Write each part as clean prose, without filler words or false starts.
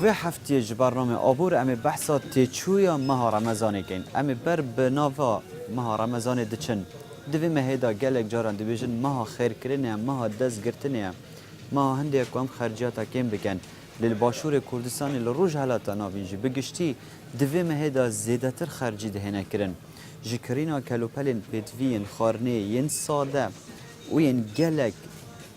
بوی هفته برنامه آبور امی بحثا تیچویا ماه رمضان کن امی بر بناوا ماه رمضان دچن دوی مهدا گلک جاران دیویژن ماه خیر کرنه ماه دست گرتنه ماه هندی کم خرجاتا کم بکن لیل باشور کردستان لروج حالاتا ناوینجی بگشتی دوی مهدا زیاده تر خرجی دهنه کرن جکرینا کلوپلین پیتوین خارنه ین ساده و ین گلک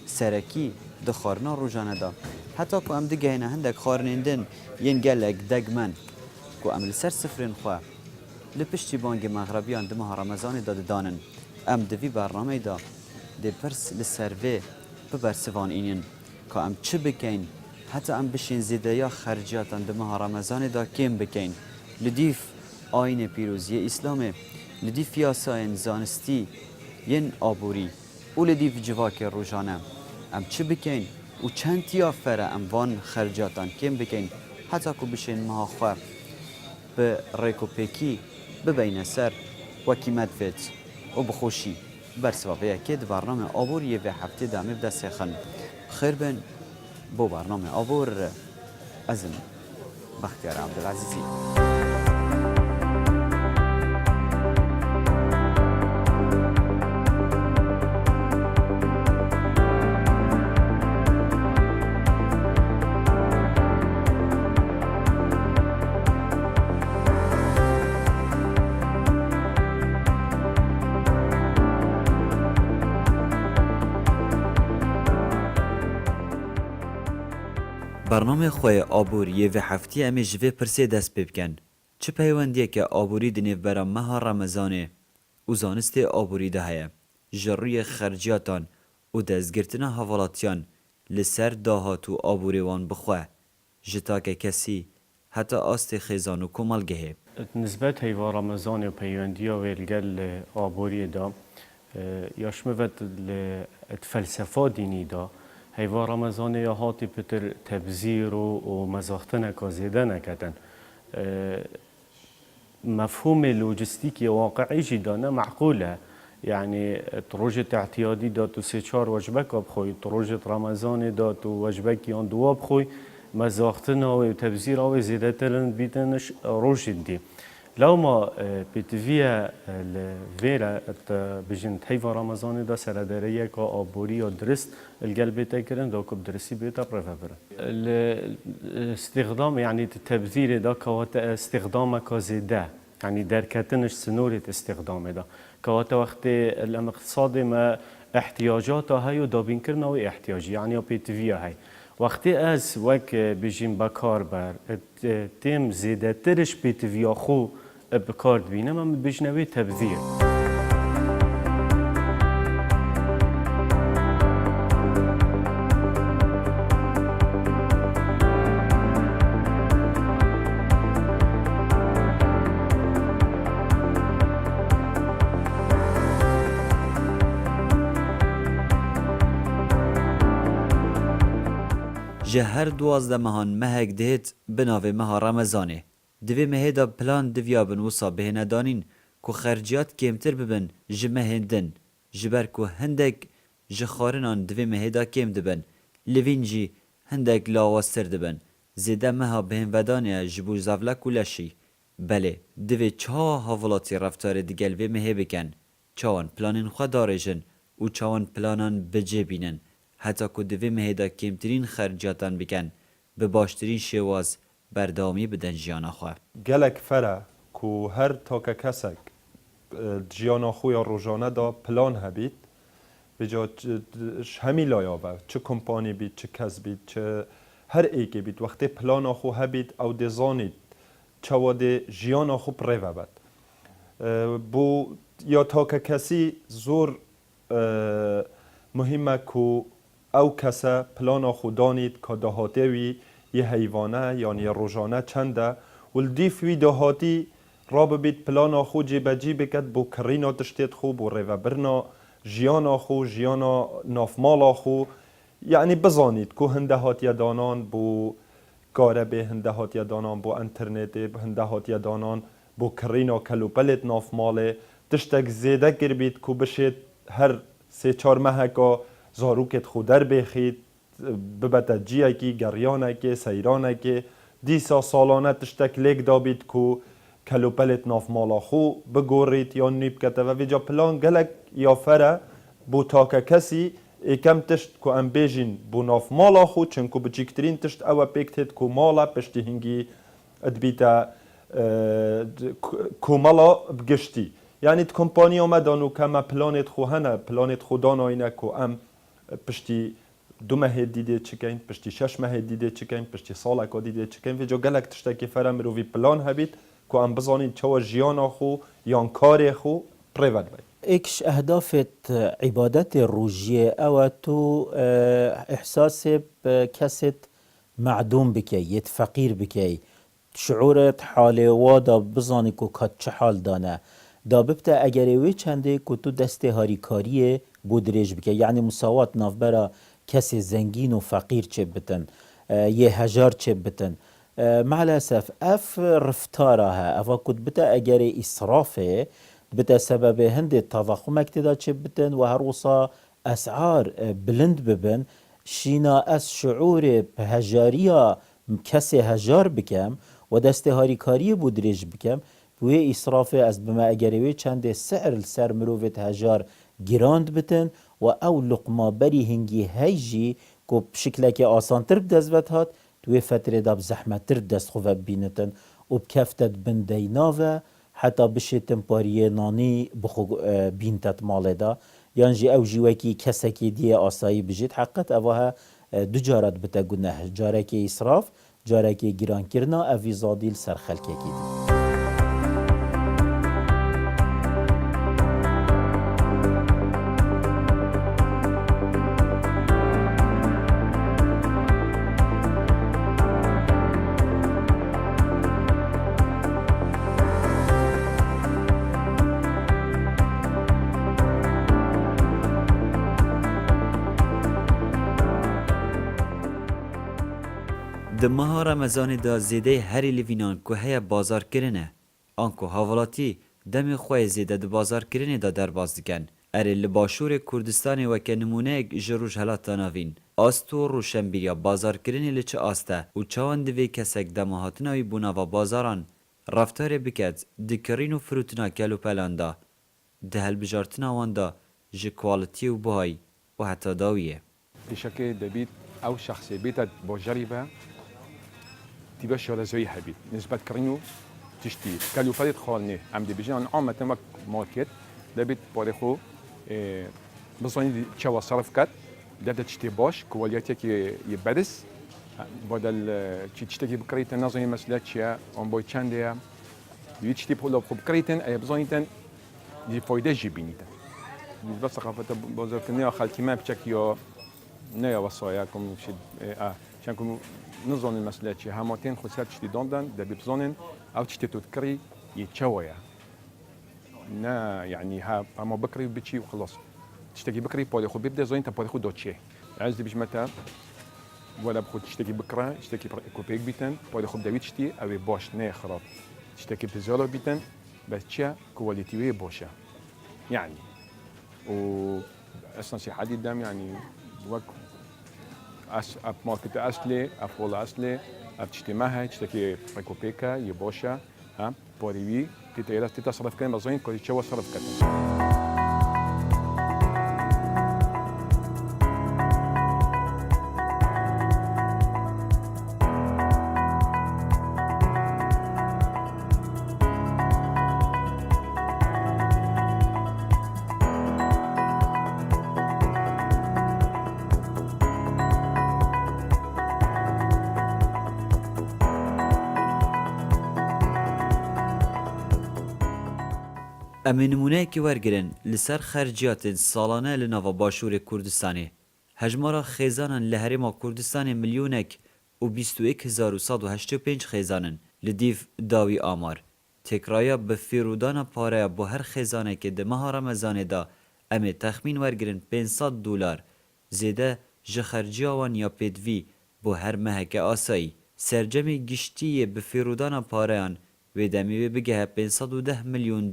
سرکی دخارنا روزانه دا حتی که ام دیگه نه هندک خارنندن ین گلک دگمن که ام لسر سفرین خواه لپشتی بانگ مغربیان دمه رمضان داد دانن ام دوی برنامه دا دی پرس لسروه ببرسوان اینین که ام چه بکین حتی ام بشین زیده یا خرجیاتان دمه رمضان دا کم بکین لدیف آین پیروزی اسلامه لدیف یاساین زانستی ین آبوری و لدیف جواک روزانه ام چه بکین و چند تیافره ام وان خرجاتان کم بکین حتی که بشین مها خواه به ریکو پیکی ببین سر و کیمت فیت و بخوشی برسوابه که برنامه آبوریه و هفته دامه بدست خن خیر بین بو برنامه آبور ازم بختیار عبدالعزیزی برنامه خواه آبوریه و هفته امی جوه پرسه دست ببکن چه پیوندیه که آبوری دنیو برا مها رمضانه و زانست آبوری ده هیا جروی خرجیاتان و دستگرتنا حوالاتیان لسر داهات و آبوری وان بخواه جتا که کسی حتی آست خیزان و کمالگه نسبت هیوا رمضان و پیوندیا و الگل آبوری دا یاشموت الفلسفه دینی دا هیوا رمضان یا هاتی پتر تبذیر و مزاختن کازیده نکتن مفهوم لوجستیکی واقعی جدانه معقوله يعني تروجة اعتيادي داتو سي چار وجبك بخوي تروجة رمضان داتو وجبك يان دوا بخوي مزاختنا و تبذير او زيادترن بيتنش روجد دي لو ما بتفيا الفيرا بجن تحيفا رمضان دا سرداريه كا آبوري یا درست القلب تكرن دا كب درسي بيتا برفبرن الاستخدام يعني التبذير دا كوات استخدام كازيده يعني دركتنش سنورة استخدام دا كوات وقت الاقتصاد ما احتياجاتها هاي و دابين كرنا و احتياجي يعني بتفيا هاي وقتی از وک بجیم بکار بر تیم زیاده ترش بتویا خو بکار بینم من بجنوی تبذیر جه هر 12 مهان مهک دهت بناوه مها رمضانه دوی مهدا پلان دویا بن وصا بهنه دانین که خرجیات کمتر ببن جه مهندن جبر که هندک جه خارنان دوی مهدا کم دبن لوین جی هندک لاواستر دبن زیده مها بهن ودانه جبو زفله کلشی بله دوی چها حوالاتی رفتار دیگل و مه بکن چاوان پلانین خواه دارجن و چاوان پلانان بجه بینن حتی که دوی مهدا کمترین خرجاتان بکن به باشترین شواز بردامی بدن جیانا خواه گلک فره که هر تا که کسک جیانا خوی روزانه دا پلان هبید بجا همی لایاوه چه کمپانی بید چه کس بید چه هر ایگه بید وقتی پلان خو هبید او دزانید چه واده جیانا خو پریوه بد بو یا تا که کسی زور مهمه که او کسا پلان خو دانید که دهاتوی یه حیوانه یعنی روزانه چنده ولدیف وی دهاتی را ببید پلان خو جیبه جیبه کد بو کرینا تشتید خو بو ریوه برنا جیانا خو جیانا نافمالا خو یعنی بزانید که هنده هاتی دانان بو گاربه هنده هاتی دانان بو انترنت هنده هاتی دانان بو کرینا کلوپلت نافماله تشتک زیده گر بید که بشید هر 3-4 ماه زاروکت خود در بخید ببتا جیه کی گریانه کی سیرانه کی دیسا سالانه تشتک لیک دابید کو کلوپلت ناف مالا خو بگورید یا نیب کته و ویجا پلان گلک یا فره بو تاکه کسی کم تشت کو ام بیجین بو ناف مالا خو چنکو بچیکترین تشت او پیکتت کو مالا پشتی هنگی ادبیتا کو مالا بگشتی یعنی کمپانی آمدانو که ما پلانت خو هنه پلانت خو دانا اینه کو ام پشتی 2 ماه دیده چکین پشتی 6 ماه دیده چکین پشتی سال که دیده چکین و جا گلک تشتکی فرم رو وی پلان هبید که ام بزانید چه جیان خو یا کار خو پریود بید اكش اهدافت عبادت روجيه او تو احساس بكست معدوم بكي يت فقير بكي شعورت حال وادا بزاني كو كات چه حال دانه دا ببتا اگروي چنده كو تو دست هاريكاريه بودريج بكي يعني مساوات نافبرا كسي زنگين و فقير چه بتن يه هجار چه بتن مع الاسف اف رفتارها افا كنت بتا اگري اسرافه بتا سبب هند تضخم اكتدا چه بتن و هروصا اسعار بلند ببن شینا از شعور هجاریا کسی هجار بکم و دست هاریکاری بودریج بکم بوی اسراف از بما اگروی چند سعر سر مروفت هجار گراند بتن و او لقما بری هنگی هیجی که بشکل که آسان تر بدزوت هات توی فتره داب زحمت تر دست خواه بینتن و بکفتت بندیناوه حتی بشه تمپاریه نانی بخو بینتت ماله دا یعنی او جیوکی کسکی دیه آسایی بجید حقیقت اوها دو جارت بتا گناه جارکی اسراف جارکی گران کرنا اوی زادیل سر خلکه کی د ماه رمضان دا زیده هری لوینان که هیا بازار کرنه آنکو حوالاتی دم خواه زیده د بازار کرنه دا در باز دکن اره لباشور کردستان و که نمونه جروش هلات ناوین آستو روشنبیریا بازار کرنه لچه آسته و چوان دوی کسک دماهاتناوی بونا و بازاران رفتار بکد دکرین و فروتنا کلو پلاندا دهل بجارتنا واندا جه کوالتی و بهای و حتی داویه بشكل دبيت او شخصي بيتا بوجربه تباش ولا زي حبيت نسبة كرينو تشتي كالو فريد خالني عمدي بيجان عامة وقت ماركت دبيت باريخو بزاني تشوا صرف كات دبت تشتي باش كواليتك يبرز بدل تشتكي بكريتن نظري مسألة شيء أم بوي چنديا تشتي بقول لك بكريتن أي بزانيتن دي فايدة جيبينيتن بس ثقافة بازار كنيا خالتي ما بشكل نه وصاياكم شد شانكم نظن المسألة شيء هماتين خسرت شتي داندن دبي بزانن أو تشتي تذكري يتشويا نا يعني ها أما بكري بتشي وخلاص تشتكي بكري بودي خو بيبدأ زين تبودي خو دوتشي عايز بيش متى ولا بخو تشتكي بكرة تشتكي كوبيك بيتن بودي خو بدوي تشتي أو باش نه خراب تشتكي بزالو بيتن بس شيء كواليتي ويه باشا يعني و أصلا شيء حديد دم يعني وك اب ماركت اصلي افول اصلي اب تشتمها تشتكي ريكوبيكا يبوشا ها بوريوي تتصرف كان بزين كل شيء صرف كان امی نمونه که ورگرن لسر خرجیات سالانه لناوا باشور کردستانی هجمارا خیزانن لحرما کردستان میلیونک و 21185 خیزانن لدیف داوی آمار تکرایا به فیرودان پاره با هر خیزانه که ده ماه رمضان دا امی تخمین ورگرن $500 زیده جخرجیاوان یا پیدوی با هر مهک آسایی سرجمی گشتی به فیرودان پارهان و دمی بگه $510 میلیون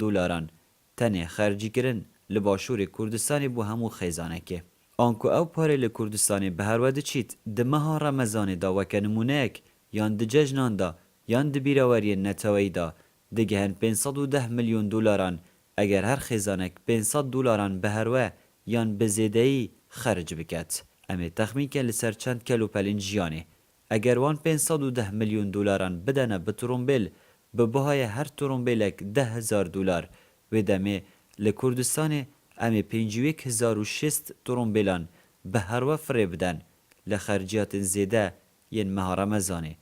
تنه خرجی کرن لباشور کردستانی بو همو خیزانه که آنکو او پاره لکردستانی به هر ود چیت ده ماه رمضان دا وکه نمونه اک یان د ججنان دا یان د بیراوری نتوی دا دگهن 510 میلیون دلاران اگر هر خزانک 500 دلاران بهروه یان بزیدهی خرج بکت. امی تخمین کن لسر چند کلوپلین جیانه. اگر وان 510 میلیون دلاران بدنه به ترومبیل به بهای هر ترومبیلک 10,000 دلار و دمه لکردستان امی 51,006 ترومبیلان به هر وفره بدن لخرجیات زیده ین ماه رمضانه.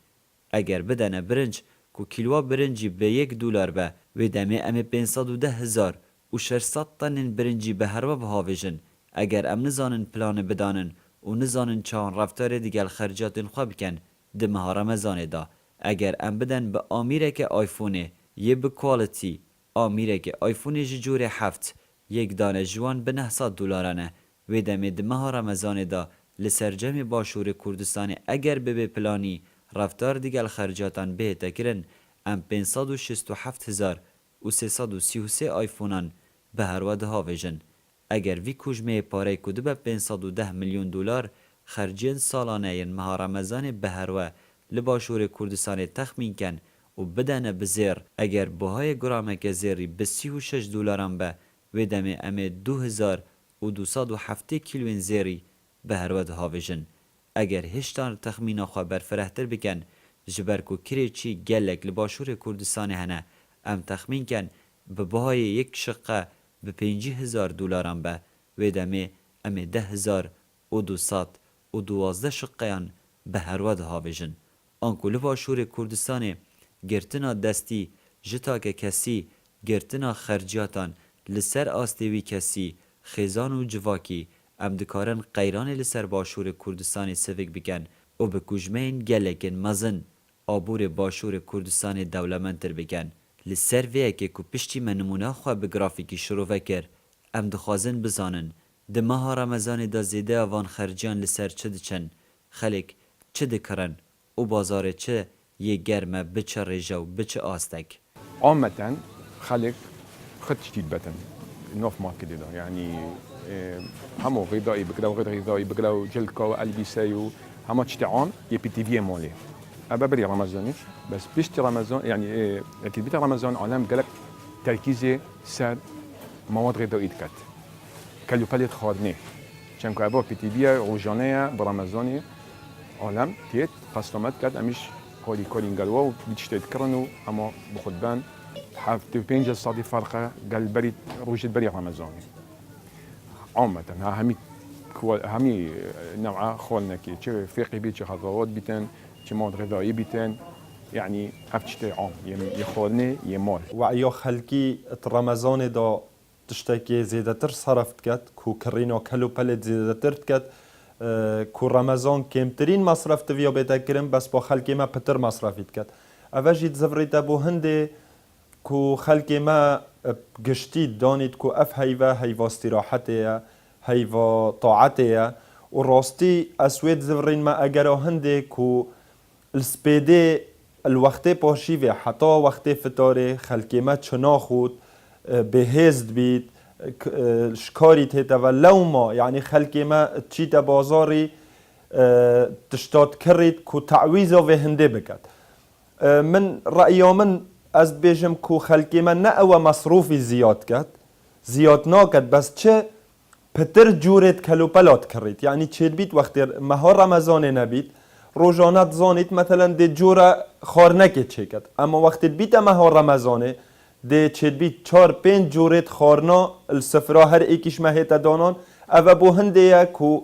اگر بدنه برنج کو کیلوا برنجی به 1 دلار به و دمه امی 510,000 و 600 تن برنجی به هر وفره هاویجن. اگر ام نزانن پلان بدانن و نزانن چان رفتار دیگر خرجات خواه بکن ده ماه رمضان دا. اگر ام بدن به آمیره که آیفونه یه به کوالیتی آمیره که آیفون جور 7 یک دانه جوان به 900 دلارانه و دمه ده ماه رمضان دا لسرجم باشور کردستان اگر به پلانی رفتار دیگر خرجاتان به تکرن ام 567,333 آیفونان به هر وده هاویجن. اگر وی کجمه پاره کده به 510 میلیون دلار خرجین سالانه ین ماه رمضان به هر و لباشور کردستان تخمین کن و بدن بزیر اگر بهای گرامک زیری به 36 دلاران به و دمه امه 2207 کیلوین زیری به هر ود هاویجن. اگر هشتان تخمین خواه برفرهتر بکن جبر کو کری چی گلک لباشور کردستان هنه ام تخمین کن به بهای یک شقه به 50,000 دلاران به و دمه امه 10,212 شقیان به هر ود هاویجن. آنکو لباشور کردستان گرتنا دستی جتا که کسی گرتنا خرجاتان لسر آستوی کسی خیزان و جواکی ام دکارن قیران لسر باشور کردستان سوک بکن و به کجمین گلکن مزن آبور باشور کردستان دولمنتر بکن. لسر ویه که کو پشتی من نمونه خواه به گرافیکی شروع وکر ام دخوازن بزانن ده ماه رمضان دا زیده آوان خرجان لسر چه دچن خلق چه دکرن و بازار چه یه گرمه بچه رجا و بچه آستک. عامة خلق خد جديد بتن نوف ماركت ده يعني همو غذائي بكره وغير غذائي بكره وجلكا والبسايو همو تشتعون يبتيفي مولي ابا بري رمضاني بس بيشتي رمضان يعني اكيد رمضان عالم قالك تركيزي سر مواد غذائيه كات كلو باليت خارني چنكو ابا بتيفي روجانيه برمضاني عالم تيت قسمت كات امش هولي كولين قالوا بتشتي تكرنوا اما بخدبان حافظ بينجل صادي فرقه قال بري روج البري رمضاني عامة همي نوعا خولنا كي چه فقهي بيت چه خضروات بيتن چه مواد غذائيه بيتن يعني افتشتي عام يخولني يمال وعيا خلقي رمضان دا تشتكي زيادتر صرفت كت كو كرينو كلو بلد زيادتر كت كو رمضان كمترين مصرف تفيا بيتكرم بس با خلقي ما بتر مصرفيت كت اوجيت زفريت ابو هندي كو خلقي ما گشتی دانید کو اف هیوا استراحته هیوا طاعته و راستی اسوید زورین ما اگر هنده کو السپیده الوقت پاشی و حتی وقت فتاره خلقی ما چنا خود بهزد بید شکاری تیتا و لو ما یعنی خلقی ما چیت بازاری تشتاد کرید کو تعویزا و هنده بکد. من رأیا من از بیجم کو خلقی من نه او مصروفی زیاد کد زیاد ناکد بس چه پتر جورت کلو پلات کرید یعنی چه بیت وقتی ماه رمضان نبید روزانت زانید مثلا ده جورا خار نکه چه کد اما وقتی بیت ماه رمضانه ده چه بیت 4-5 جورت خارنا السفرا هر ایکیش مهیت دانان او بو هنده یا کو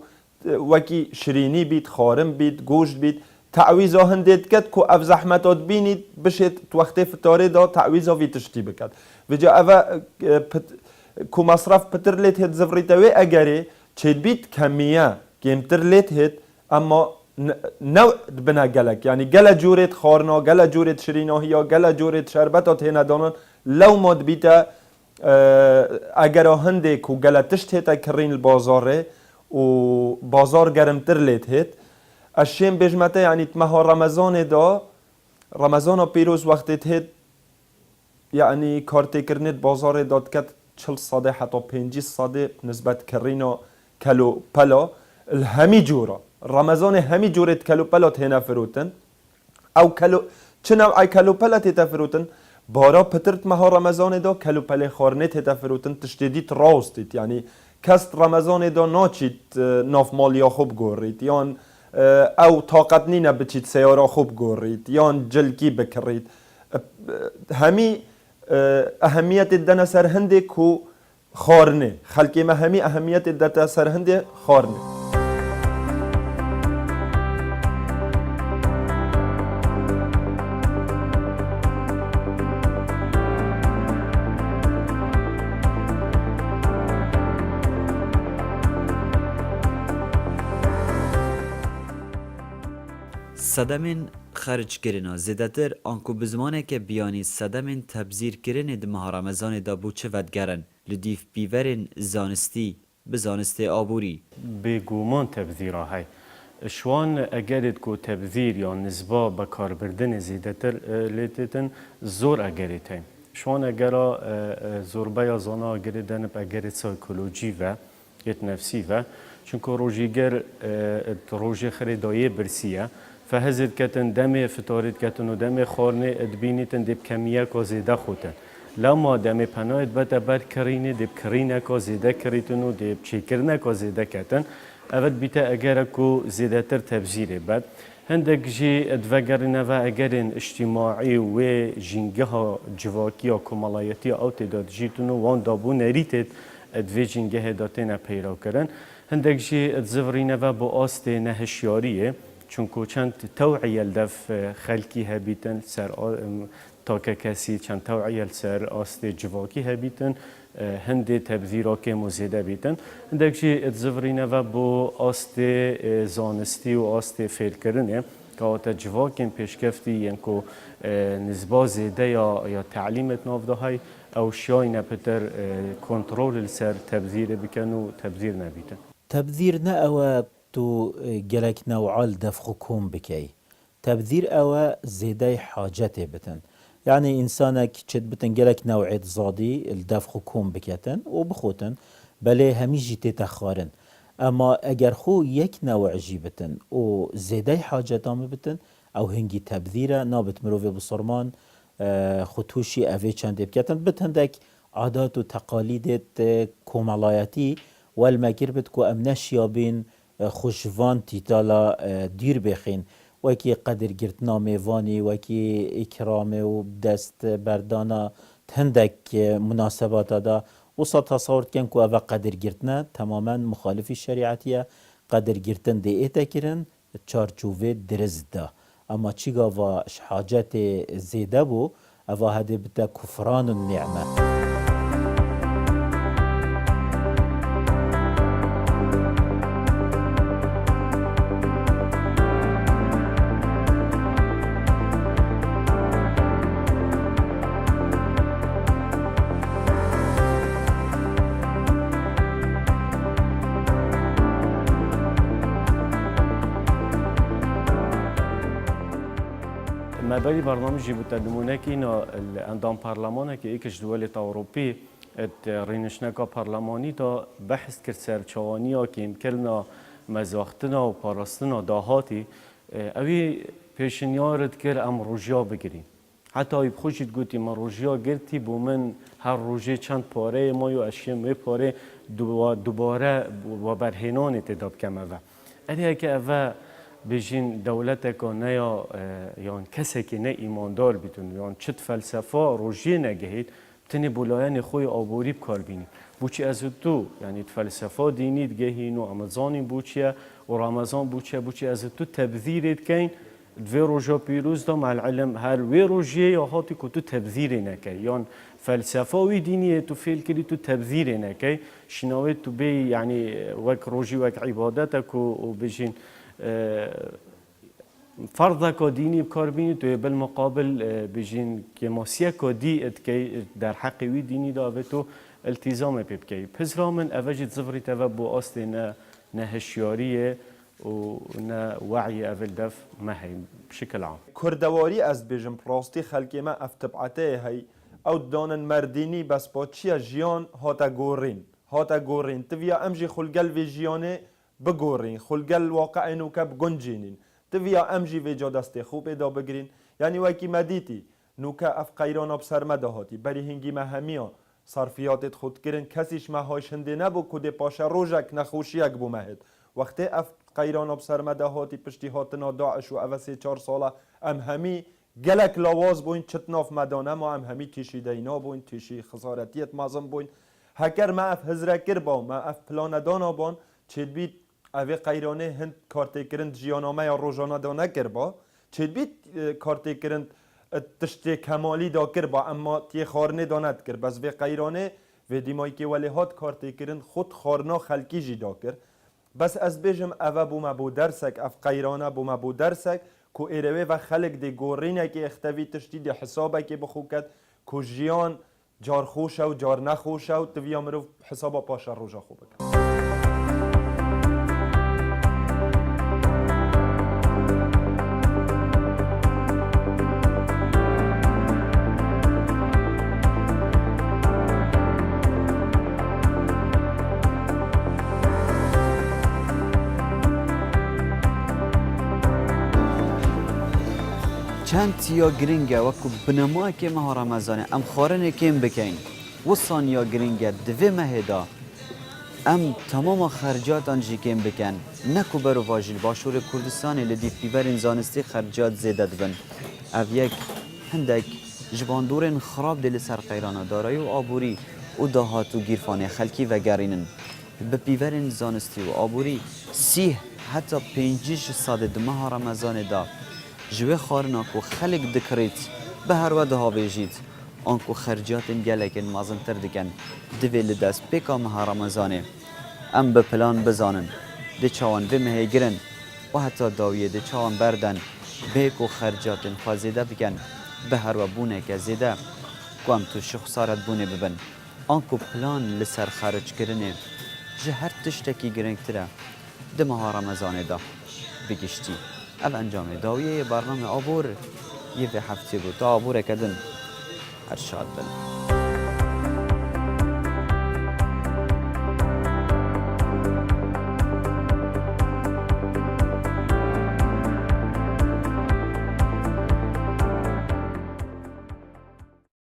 وکی شرینی بیت خارم بیت گوشت بیت تعویزا هندید کد که اف زحمتات بینید بشید وقتی فتاره دا تعویزا وی تشتی بکد و جا اوه که مصرف پتر لیت هید زفریتوی اگره چید بیت کمیه کمتر لیت هید اما نو بنا گلک یعنی گل جورت خارنا گل جورت شریناهی یا گل جورت شربتات هی ندانن لو ماد بیتا اگره هنده که گل تشت هیتا کرین البازاره و بازار گرمتر لیت هید اشیم بجمته یعنی ماه رمضان دا رمضان پیروز وقتی تهد یعنی کارتی کرنید بازار داد کت 40% حتی 50% نسبت کرینا کلو پلا الهمی جورا رمضان همی جورت کلو پلا تهنا فروتن او کلو چه نوع کلوپله تفروتن بارا پترت مها رمضان دا کلوپله خارنه تفروتن تشتیدیت راستید یعنی کست رمضان دا ناچید ناف مالیا خوب گورید یان او طاقت نینه بچید سیارا خوب گورید یان جلکی بکرید همی اهمیت دن سرهنده کو خارنه خلقی ما همی اهمیت دن سرهنده خارنه صدمین خرج کرنا زیادتر آنکو بزمانه که بیانی صدمین تبذیر کرن دمها رمضان دا بو چه ودگرن لدیف بیورن زانستی بزانستی آبوری بگومان تبذیره های شوان اگرید کو تبذیر یا نسبا به کار بردن زیادتر لیتتن زور اگرید هیم شوان اگرا زوربه یا زانا اگریدن اگرید سایکولوژی و یت نفسی و چونکه روژیگر روژی خریدایی برسیه فهزت کتن دم فتارت کتن و دم خارنه ادبینیتن دب کمیه که زیده خوتن لما دم پناهت بده بر کرینه دب کرینه که زیده کریتن و دب چیکرنه که زیده کتن اول بیتا اگر که زیده تر تبذیره بد هندک جی ادوگرنه و اگرین اجتماعی و جنگه ها جواکی یا کمالایتی او تداد جیتن و وان دابو نریتت ادوی جنگه داتین پیرا کرن هندک جی ادزورینه و با آست نهشیاریه چونکو چند توعیه دف خلکی هبیتن سر تا که کسی چند توعیه سر آست جواکی هبیتن هند تبذیرا که مزیده بیتن هندک جی اتزورینه و با آست زانستی و آست فیل کرنه که آتا جواکین پیشکفتی یعنی که نسبا زیده یا تعلیمت نافده های او شای نپتر کنترول سر تبذیر بکن و تبذیر نبیتن تبذير نأوى تو جلك نوعال دفخ كوم بكي تبذير أوى زيداي حاجته بتن يعني إنسانك شد بتن جلك نوعية زادي الدفخ كوم بكتن وبخوتن بله هميجي تتخارن اما اگر خو یک نوع جيبتن و زيداي حاجتام بتن او هنگي تبذيره نابت مروفي بصرمان خطوشي اوه چند بكتن بتندك عادات و تقاليد كومالايتي والماكر بتكو امنش يابين خوشوان تيتالا دير بخين وكي قدر گرتنا ميواني وكي اكرام و دست بردانا تندك مناسبات دا وصا تصور كن كو اوه قدر گرتنا تماما مخالف الشريعتية قدر گرتن دي ايتا كرن چارچوه درز دا اما چيگا و حاجات زيده بو اوه هده بتا كفران النعمة مبادئ برنامج جبوت نمونه که اینا اندام پارلمانه که یکیش دولت اروپی رینشنکا پارلمانی تا بحث کرد سرچوانی ها که امکلنا مزاختنا و پاراستنا داهاتی اوی پیشنیارت کرد ام روژیا بگیریم حتی ای بخوشید گوتی من روژیا گرتی بو من هر روژه چند پاره ما یو اشیاء می پاره دوباره و برهنان تداب کم اوه الیه که اوه بجین دولت که نه یا کسی که نه ایماندار بیتون یا چت فلسفه روژی نگهید بتنی بولایان خوی آبوری بکار بینی بوچی از تو یعنی فلسفه دینی گهین و امازانی بوچیه و رمضان بوچی از تو تبذیرت کن دوی روژا پیروز دا مع العلم هر وی روژیه یا هاتی که تو تبذیر نکی یا فلسفه وی دینیه تو فیل کردی تو تبذیر نکی شناوی تو بی یعنی وک روژی وک عبادتک و بجین فرض که دینی بکار بینی تو بالمقابل بجین که ماسیه که دی اتکی در حق وی دینی دا تو التزام بکی پس رامن اوجد زفری تو بو آست نه هشیاریه و نه وعی اول دف مهی بشکل عام کردواری از بجم پراستی خلقی ما افتبعته هی او دانن مردینی بس با چی جیان هاتا گورین تویا امجی خلقل وی جیانه بگورین خلقل واقع نوکا بگنجینین تویا ام جی وی جا دست خوب دا بگرین یعنی وکی مدیتی نوکه اف قیران بسر مدهاتی بری هنگی مهمیا صرفیاتت خود کرن کسیش مهاش هنده نبو کده پاشه روژک نخوشیک بو مهد وقتی اف قیران بسر مدهاتی پشتی هاتنا داعش و اوه 3-4 ساله ام همی گلک لاواز بوین چتناف مدانه ما ام همی تیشی دینا بوین تیشی خسارتیت مازم بوین هکر ما اف هزرکر با ما اف پلاندانا بان چید بید اوه قیرانه هند کارتی کرند جیانامه یا روزانه دانه کر با چید بید کارتی کرند تشتی کمالی دا کر با اما تی خارنه داند کر بس وی قیرانه و دیمایی که ولی هات کارتی کرند خود خارنا خلکی جی دا کر بس از بیجم اوه بوم بو درسک اف قیرانه بوم بو درسک کو ایروه و خلق دی گورینه که اختوی تشتی دی حسابه که بخو کد کو جیان جار خوشه و جار نخوشه و تویا مروف حسابه پاشه روژا خوبه کن چند تیا گرینگه وکو بنما که ماه رمضانه ام خارنه کم بکن و سانیا گرینگه دوی مهدا ام تمام خرجات آنجی کم بکن نکو برو واجیل باشور کردستان لدی پیبرین زانستی خرجات زیده دبن او یک هندک جواندورین خراب دل سر قیرانه دارای و آبوری و دهات و گیرفانه خلکی و گرینن به پیبرین زانستی و آبوری 30 حتی 5 ساده ماه رمضان دا جوه خارنا کو خلق دکریت به هر وده ها بیجید آنکو خرجات گلکن مازن تر دکن دوی لدست پیکا ماه رمضانه ام به پلان بزانن ده چاوان به مهی گرن و حتی داویه ده چاوان بردن بیکو خرجات خوازیده بکن به هر و بونه که زیده کو ام تو شخصارت بونه ببن آنکو پلان لسر خرج کرنه جه هر تشتکی گرنگ تره ده ماه رمضانه دا بگشتی اب انجام داویه برنامه آبور یه به هفته بود تا آبور کدن ارشاد بن